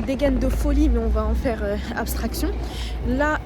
dégaine de folie, mais on va en faire abstraction. Là,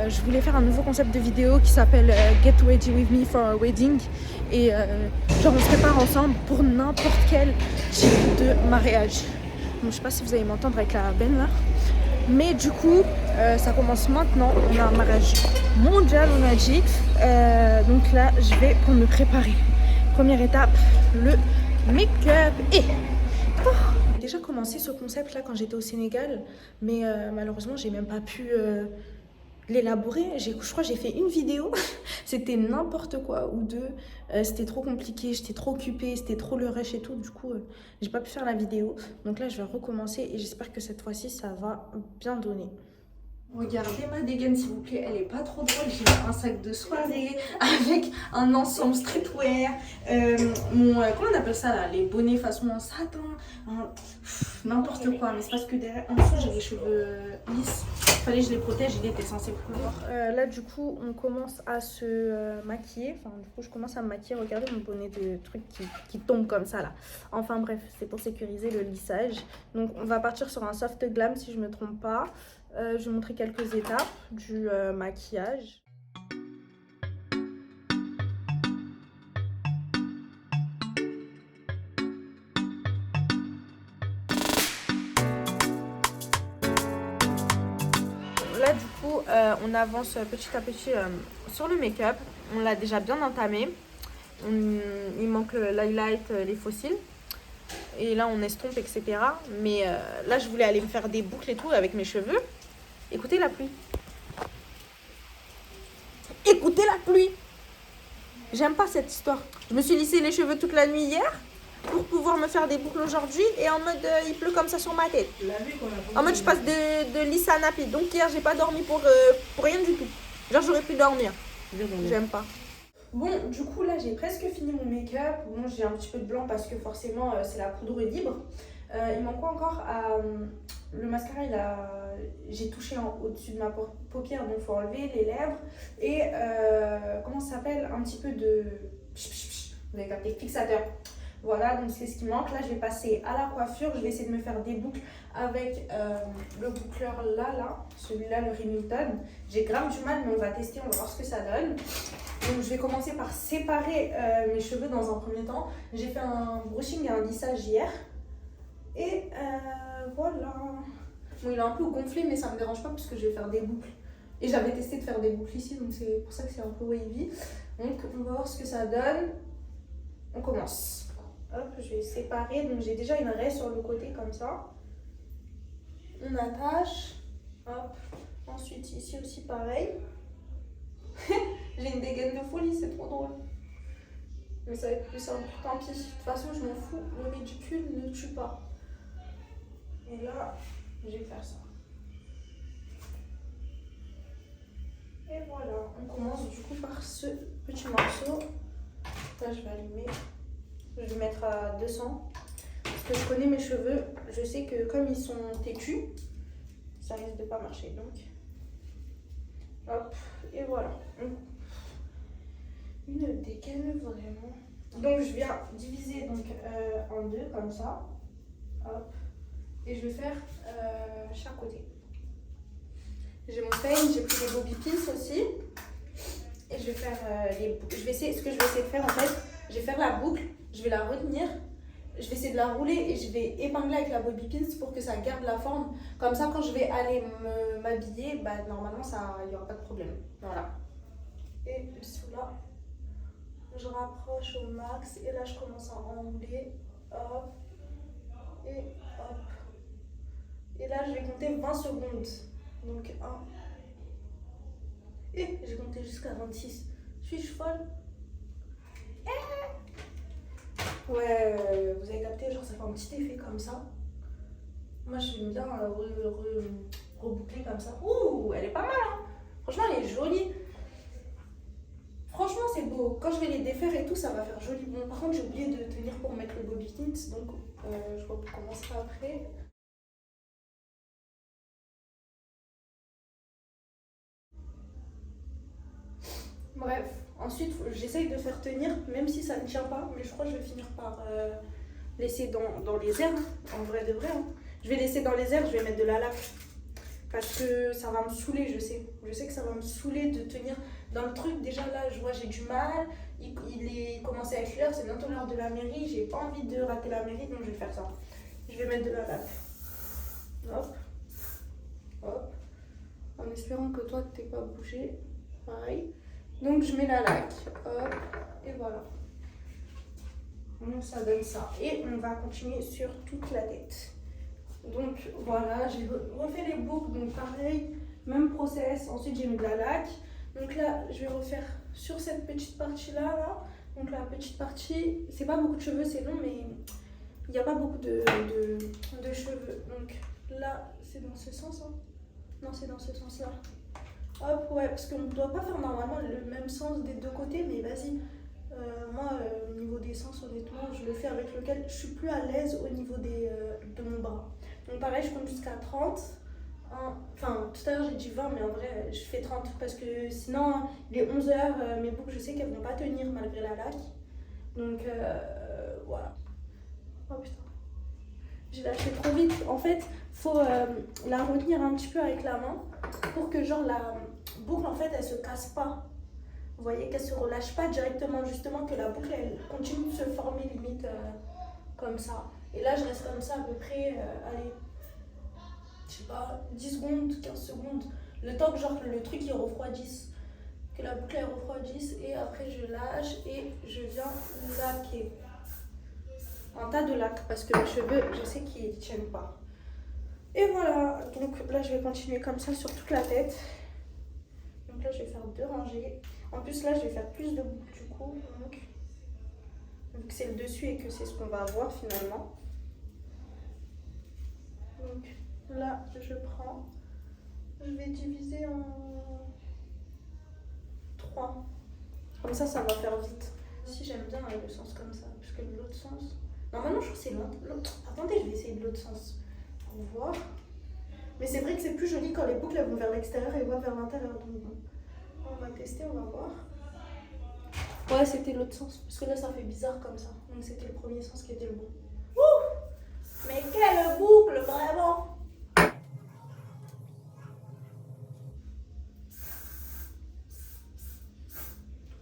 je voulais faire un nouveau concept de vidéo qui s'appelle Get Ready With Me for a Wedding. Et genre, on se prépare ensemble pour n'importe quel type de mariage. Bon, je sais pas si vous allez m'entendre avec la benne là. Mais du coup, ça commence maintenant. On a un mariage mondial, on a dit. Donc là, je vais pour me préparer. Première étape, le make-up. Et j'ai déjà commencé ce concept là quand j'étais au Sénégal, mais malheureusement, j'ai même pas pu l'élaborer. Je crois que j'ai fait une vidéo. C'était n'importe quoi ou deux. C'était trop compliqué, j'étais trop occupée, c'était trop le rush et tout. Du coup, j'ai pas pu faire la vidéo. Donc là, je vais recommencer et j'espère que cette fois-ci, ça va bien donner. Regardez ma dégaine s'il vous plaît, elle est pas trop drôle. J'ai un sac de soirée avec un ensemble streetwear, comment on appelle ça là, les bonnets façon en satin, n'importe quoi. Mais c'est parce que derrière, en dessous j'ai les cheveux lisses. Fallait que je les protège, il était censé pleuvoir. Là du coup on commence à se maquiller. Enfin du coup je commence à me maquiller. Regardez mon bonnet de truc qui tombe comme ça là. Enfin bref, c'est pour sécuriser le lissage. Donc on va partir sur un soft glam si je me trompe pas. Je vais vous montrer quelques étapes du maquillage. Là du coup on avance petit à petit sur le make-up. On l'a déjà bien entamé. Il manque l'highlight, les faux cils. Et là on estompe etc. Mais là je voulais aller me faire des boucles et tout avec mes cheveux. Écoutez la pluie. Écoutez la pluie. J'aime pas cette histoire. Je me suis lissé les cheveux toute la nuit hier pour pouvoir me faire des boucles aujourd'hui et en mode il pleut comme ça sur ma tête. En mode je passe de lisse à nappy. Donc hier j'ai pas dormi pour rien du tout. Genre j'aurais pu dormir. J'aime pas. Bon, du coup là j'ai presque fini mon make-up. Bon, j'ai un petit peu de blanc parce que forcément c'est la poudre libre. Il manque quoi encore le mascara, j'ai touché au-dessus de ma paupière, donc il faut enlever les lèvres. Et comment ça s'appelle, un petit peu de vous avez capté, fixateur. Voilà, donc c'est ce qui manque. Là je vais passer à la coiffure. Je vais essayer de me faire des boucles avec le boucleur là, celui-là, le Remington. J'ai grave du mal, mais on va tester, on va voir ce que ça donne. Donc je vais commencer par séparer mes cheveux dans un premier temps. J'ai fait un brushing et un lissage hier. Et voilà. Bon, il est un peu gonflé, mais ça me dérange pas parce que je vais faire des boucles. Et j'avais testé de faire des boucles ici, donc c'est pour ça que c'est un peu wavy. Donc on va voir ce que ça donne. On commence. Hop, je vais séparer. Donc j'ai déjà une raie sur le côté comme ça. On attache. Hop. Ensuite ici aussi pareil. J'ai une dégaine de folie, c'est trop drôle. Mais ça va être plus simple. Tant pis. De toute façon, je m'en fous. Le ridicule ne tue pas. Et là, je vais faire ça. Et voilà, on commence du coup par ce petit morceau. Là, je vais allumer. Je vais le mettre à 200. Parce que je connais mes cheveux. Je sais que comme ils sont têtus, ça risque de pas marcher. Donc, hop, et voilà. Une dégaine vraiment. Donc, je viens diviser donc, en deux comme ça. Hop. Et je vais faire chaque côté. J'ai mon peigne, j'ai pris des bobby pins aussi. Et je vais faire les boucles. Ce que je vais essayer de faire en fait, je vais faire la boucle, je vais la retenir. Je vais essayer de la rouler et je vais épingler avec la bobby pins pour que ça garde la forme. Comme ça, quand je vais aller m'habiller, bah, normalement, il n'y aura pas de problème. Voilà. Et celui-là, je rapproche au max. Et là, je commence à enrouler. Hop. Et hop. Et là, je vais compter 20 secondes. Donc 1. Et j'ai compté jusqu'à 26. Suis-je folle? Ouais, vous avez capté, genre ça fait un petit effet comme ça. Moi, j'aime bien reboucler comme ça. Ouh, elle est pas mal, hein. Franchement, elle est jolie. Franchement, c'est beau. Quand je vais les défaire et tout, ça va faire joli. Bon, par contre, j'ai oublié de tenir pour mettre le bobby pins. Donc, je recommencerai après. Bref, ensuite j'essaye de faire tenir, même si ça ne tient pas, mais je crois que je vais finir par laisser dans les airs, en vrai de vrai. Hein. Je vais laisser dans les airs, je vais mettre de la laque. Parce que ça va me saouler, je sais. Je sais que ça va me saouler de tenir dans le truc. Déjà là, je vois, j'ai du mal. Il est commencé à être l'heure, c'est bientôt l'heure de la mairie. J'ai pas envie de rater la mairie, donc je vais faire ça. Je vais mettre de la laque. Hop. Hop. En espérant que toi, t'es pas bougé. Pareil. Donc je mets la laque. Hop. Et voilà. Donc ça donne ça. Et on va continuer sur toute la tête. Donc voilà, j'ai refait les boucles, donc pareil, même process. Ensuite j'ai mis de la laque. Donc là, je vais refaire sur cette petite partie-là. Là. Donc la petite partie, c'est pas beaucoup de cheveux, c'est long, mais il n'y a pas beaucoup de cheveux. Donc là, c'est dans ce sens. Hein. Non, c'est dans ce sens-là. Hop, ouais, parce qu'on ne doit pas faire normalement le même sens des deux côtés, mais vas-y. Moi, au niveau des sens, honnêtement, je le fais avec lequel je suis plus à l'aise au niveau de mon bras. Donc pareil, je compte jusqu'à 30. Enfin, tout à l'heure j'ai dit 20, mais en vrai, je fais 30 parce que sinon, les 11 heures, mes boucles, je sais qu'elles vont pas tenir malgré la laque. Donc, voilà. Oh putain. J'ai lâché trop vite. En fait, faut la retenir un petit peu avec la main pour que genre la boucle, en fait, elle se casse pas. Vous voyez qu'elle se relâche pas directement, justement, que la boucle, elle continue de se former limite comme ça. Et là, je reste comme ça à peu près, allez, je sais pas, 10 secondes, 15 secondes. Le temps que genre le truc il refroidisse, que la boucle elle refroidisse. Et après, je lâche et je viens laquer. Un tas de laque parce que les cheveux, je sais qu'ils ne tiennent pas. Et voilà, donc là, je vais continuer comme ça sur toute la tête. Donc là, je vais faire 2 rangées. En plus, là, je vais faire plus de boucles du coup. Donc, vu que c'est le dessus et que c'est ce qu'on va avoir finalement. Donc là, je prends, je vais diviser en 3. Comme ça va faire vite. Si j'aime bien le sens comme ça, parce que de l'autre sens... Normalement, je crois que c'est l'autre. Attendez, je vais essayer de l'autre sens pour voir. Mais c'est vrai que c'est plus joli quand les boucles elles vont vers l'extérieur et vont vers l'intérieur. Donc bon, on va tester, on va voir. Ouais, c'était l'autre sens, parce que là, ça fait bizarre comme ça. Donc c'était le premier sens qui était le bon. Ouh! Mais quelle boucle, vraiment!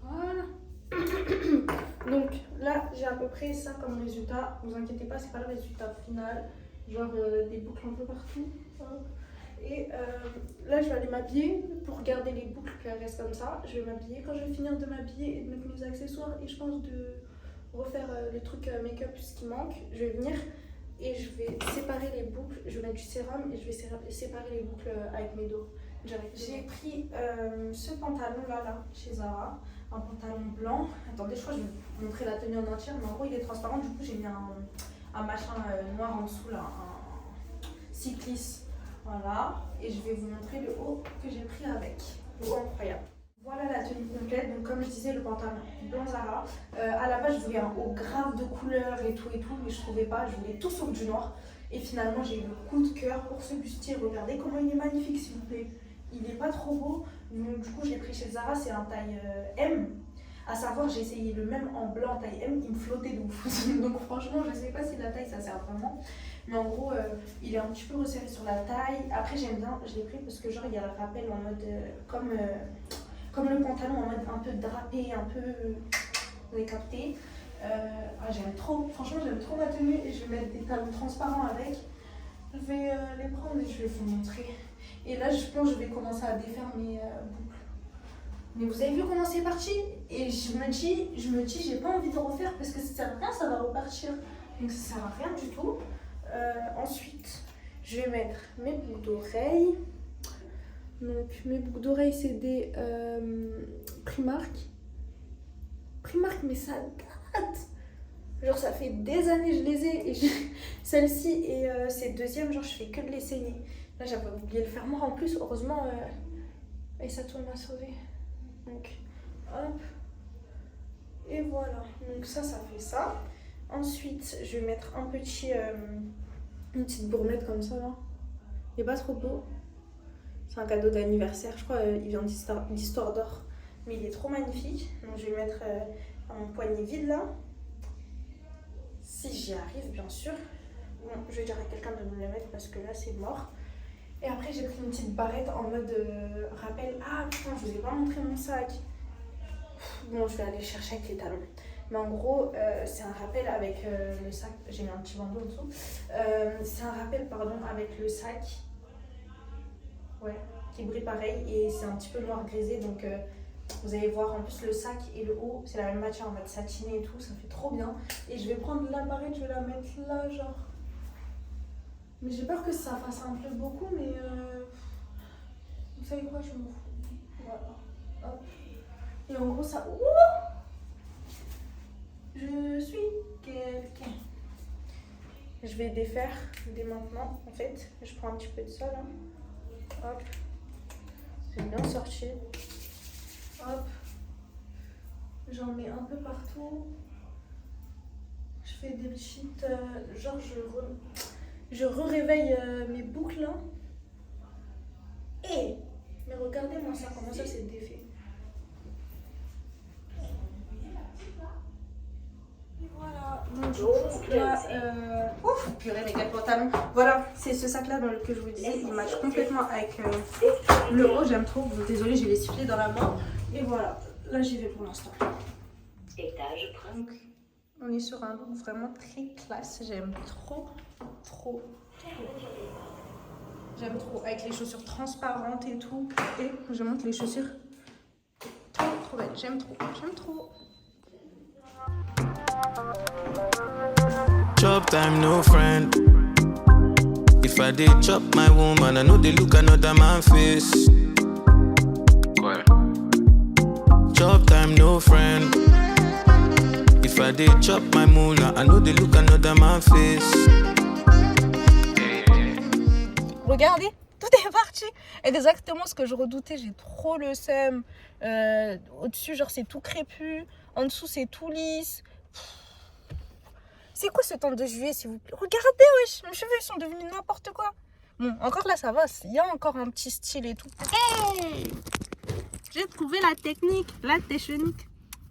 Voilà. Donc là, j'ai à peu près ça comme résultat. Ne vous inquiétez pas, c'est pas le résultat final. Genre des boucles un peu partout. Et là, je vais aller m'habiller pour garder les boucles qui restent comme ça. Je vais m'habiller. Quand je vais finir de m'habiller et de mettre mes accessoires et je pense de refaire le truc make-up ce qui manque, je vais venir et je vais séparer les boucles. Je vais mettre du sérum et je vais séparer les boucles avec mes dos. J'ai pris ce pantalon là chez Zara, un pantalon blanc. Attendez, je crois que je vais vous montrer la tenue en entière, mais en gros il est transparent. Du coup, j'ai mis un machin noir en dessous là, un cycliste. Voilà, et je vais vous montrer le haut que j'ai pris avec. Le haut incroyable. Voilà la tenue complète. Donc, comme je disais, le pantalon blanc Zara. À la base, je voulais un haut grave de couleurs et tout, mais je trouvais pas. Je voulais tout sauf du noir. Et finalement, j'ai eu le coup de cœur pour ce bustier. Regardez comment il est magnifique, s'il vous plaît. Il n'est pas trop beau. Donc, du coup, je l'ai pris chez Zara. C'est un taille M. À savoir, j'ai essayé le même en blanc taille M. Il me flottait de ouf. Donc, franchement, je sais pas si la taille ça sert vraiment. Mais en gros, il est un petit peu resserré sur la taille. Après, j'aime bien, je l'ai pris parce que genre, il y a le rappel en mode comme le pantalon en mode un peu drapé, un peu, vous avez capté. J'aime trop, franchement, j'aime trop ma tenue et je vais mettre des talons transparents avec. Je vais les prendre et je vais vous montrer. Et là, je pense que je vais commencer à défaire mes boucles. Mais vous avez vu comment c'est parti? Et je me dis, j'ai pas envie de refaire parce que ça sert à rien, ça va repartir. Donc ça sert à rien du tout. Ensuite, je vais mettre mes boucles d'oreilles. Donc, mes boucles d'oreilles, c'est des Primark. Primark, mais ça date. Genre, ça fait des années que je les ai. Et celle-ci et cette deuxième, genre, je fais que de l'essayer. Là, j'avais oublié le fermoir en plus. Heureusement, et ça tourne m'a sauvé. Donc, hop. Et voilà. Donc, ça fait ça. Ensuite, je vais mettre un petit... une petite bourrelette comme ça, là. Il est pas trop beau. C'est un cadeau d'anniversaire. Je crois il vient d'Histoire d'Or. Mais il est trop magnifique. Donc je vais le mettre à mon poignet vide, là. Si j'y arrive, bien sûr. Bon, je vais dire à quelqu'un de me les mettre parce que là c'est mort. Et après j'ai pris une petite barrette en mode rappel. Ah putain, je vous ai pas montré mon sac. Bon, je vais aller chercher avec les talons. Mais en gros, c'est un rappel avec le sac. J'ai mis un petit bandeau en dessous. C'est un rappel, pardon, avec le sac. Ouais, qui brille pareil. Et c'est un petit peu noir grisé. Donc, vous allez voir, en plus, le sac et le haut, c'est la même matière en mode satiné et tout. Ça fait trop bien. Et je vais prendre la barrette, je vais la mettre là, genre. Mais j'ai peur que ça fasse un peu beaucoup. Mais vous savez quoi, je m'en fous. Voilà. Hop. Et en gros, ça. Ouh, je suis quelqu'un. Je vais défaire dès maintenant. En fait, je prends un petit peu de ça là. Hop. C'est bien sorti. Hop. J'en mets un peu partout. Je fais des petites. Genre, je réveille mes boucles là. Et. Mais regardez-moi ça, comment ça c'est défait. Voilà, donc là, ouf, purée, mes 4 pantalons. Voilà, c'est ce sac là dans lequel je vous disais, il match complètement avec le haut, j'aime trop. Désolée, j'ai les sifflets dans la main. Et voilà, là j'y vais pour l'instant. Donc, on est sur un look vraiment très classe, j'aime trop. J'aime trop, avec les chaussures transparentes et tout. Et je montre les chaussures. Trop belles, j'aime trop. Chop time, no friend. If I did chop my woman, I know they look another man face. What? Chop time, no friend. If I did chop my moolah, I know they look another man face. Regardez, tout est parti. Exactement ce que je redoutais, j'ai trop le seum. Au-dessus, genre c'est tout crépus. En dessous, c'est tout lisse. C'est quoi ce temps de juillet, s'il vous plaît? Regardez, wesh, mes cheveux ils sont devenus n'importe quoi. Bon, encore là, ça va, il y a encore un petit style et tout. Hey, j'ai trouvé la technique, la technique.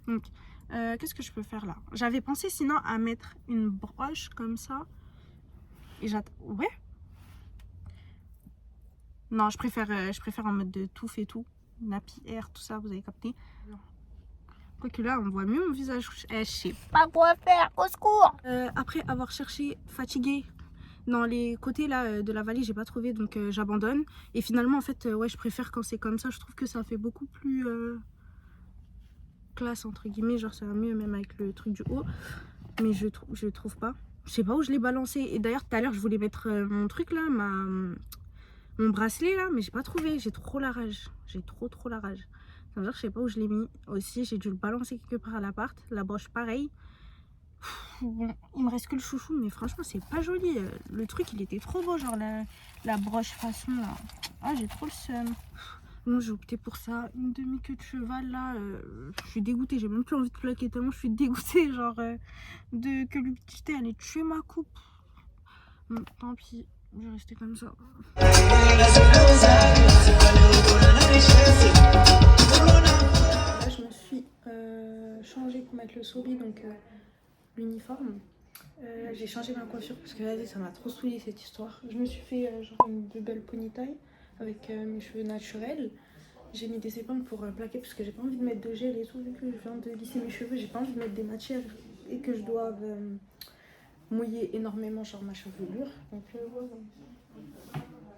Donc, qu'est-ce que je peux faire là? J'avais pensé sinon à mettre une broche comme ça. Et j'attends. Ouais. Non, je préfère en mode de touffe et tout. Nappy air, tout ça, vous avez capté? Quoique là, on voit mieux mon visage. Je sais pas quoi faire, au secours. Après avoir cherché fatiguée dans les côtés là de la vallée, j'ai pas trouvé, donc j'abandonne. Et finalement, en fait, ouais, je préfère quand c'est comme ça. Je trouve que ça fait beaucoup plus classe, entre guillemets. Genre, ça va mieux même avec le truc du haut. Mais je trouve pas. Je sais pas où je l'ai balancé. Et d'ailleurs, tout à l'heure, je voulais mettre mon truc là, mon bracelet là, mais j'ai pas trouvé. J'ai trop la rage. J'ai trop la rage. Ça veut dire que je sais pas où je l'ai mis. Aussi, j'ai dû le balancer quelque part à l'appart. La broche, pareil. Bon, il me reste que le chouchou, mais franchement, c'est pas joli. Le truc, il était trop beau, genre la broche façon là. Ah, j'ai trop le seum. Bon, j'ai opté pour ça. Une demi-queue de cheval là. Je suis dégoûtée. J'ai même plus envie de plaquer tellement je suis dégoûtée. Genre, que l'humidité allait tuer ma coupe. Bon, tant pis. Je vais rester comme ça. Là, je me suis changée pour mettre le sobi, donc l'uniforme. J'ai changé ma coiffure parce que vas-y, ça m'a trop saoulé cette histoire. Je me suis fait genre une belle ponytail avec mes cheveux naturels. J'ai mis des épingles pour plaquer parce que j'ai pas envie de mettre de gel et tout. Vu que je viens de lisser mes cheveux, j'ai pas envie de mettre des matières et que je doive mouiller énormément genre ma chevelure. Donc voilà.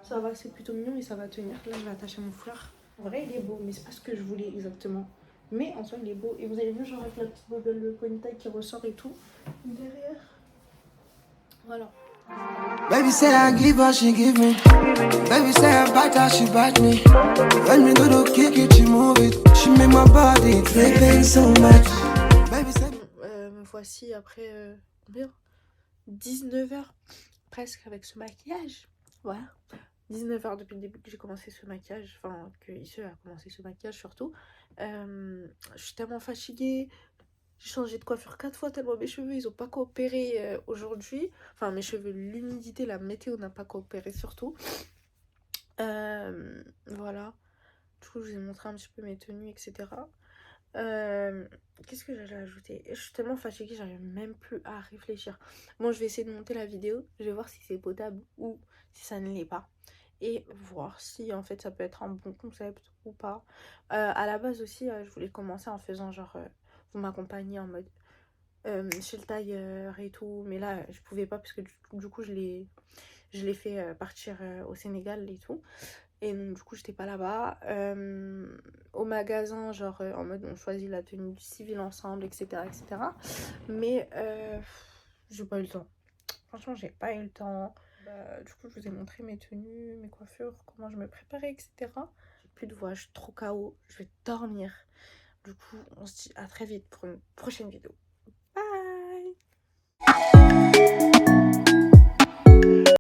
Ça va, c'est plutôt mignon et ça va tenir. Là, je vais attacher mon foulard. En vrai, il est beau, mais c'est pas ce que je voulais exactement. Mais en soi, il est beau. Et vous avez vu, genre avec la petite bobelle de ponytail qui ressort et tout. Derrière. Voilà. Baby say I give her, she give me. Baby say I bite her, she bite me. When me do the kick it, she move it. She make my body tripping so much. Baby say... Me voici après combien 19h presque avec ce maquillage. Voilà. 19h depuis le début que j'ai commencé ce maquillage. Enfin, que Isseu a commencé ce maquillage surtout. Je suis tellement fatiguée. J'ai changé de coiffure 4 fois tellement mes cheveux ils ont pas coopéré aujourd'hui. Enfin mes cheveux, l'humidité, la météo n'a pas coopéré surtout. Voilà. Du coup je vous ai montré un petit peu mes tenues etc. Qu'est-ce que j'allais ajouter? Je suis tellement fatiguée, j'arrive même plus à réfléchir. Bon, je vais essayer de monter la vidéo, je vais voir si c'est potable ou si ça ne l'est pas. Et voir si en fait ça peut être un bon concept ou pas. À la base aussi, je voulais commencer en faisant genre, vous m'accompagnez en mode chez le tailleur et tout. Mais là, je pouvais pas parce que du coup, je l'ai fait partir au Sénégal et tout. Et donc, du coup, j'étais pas là-bas. Au magasin, genre, en mode, on choisit la tenue civile ensemble, etc. etc. Mais j'ai pas eu le temps. Franchement, j'ai pas eu le temps. Bah, du coup, je vous ai montré mes tenues, mes coiffures, comment je me préparais, etc. J'ai plus de voix, je suis trop KO. Je vais dormir. Du coup, on se dit à très vite pour une prochaine vidéo.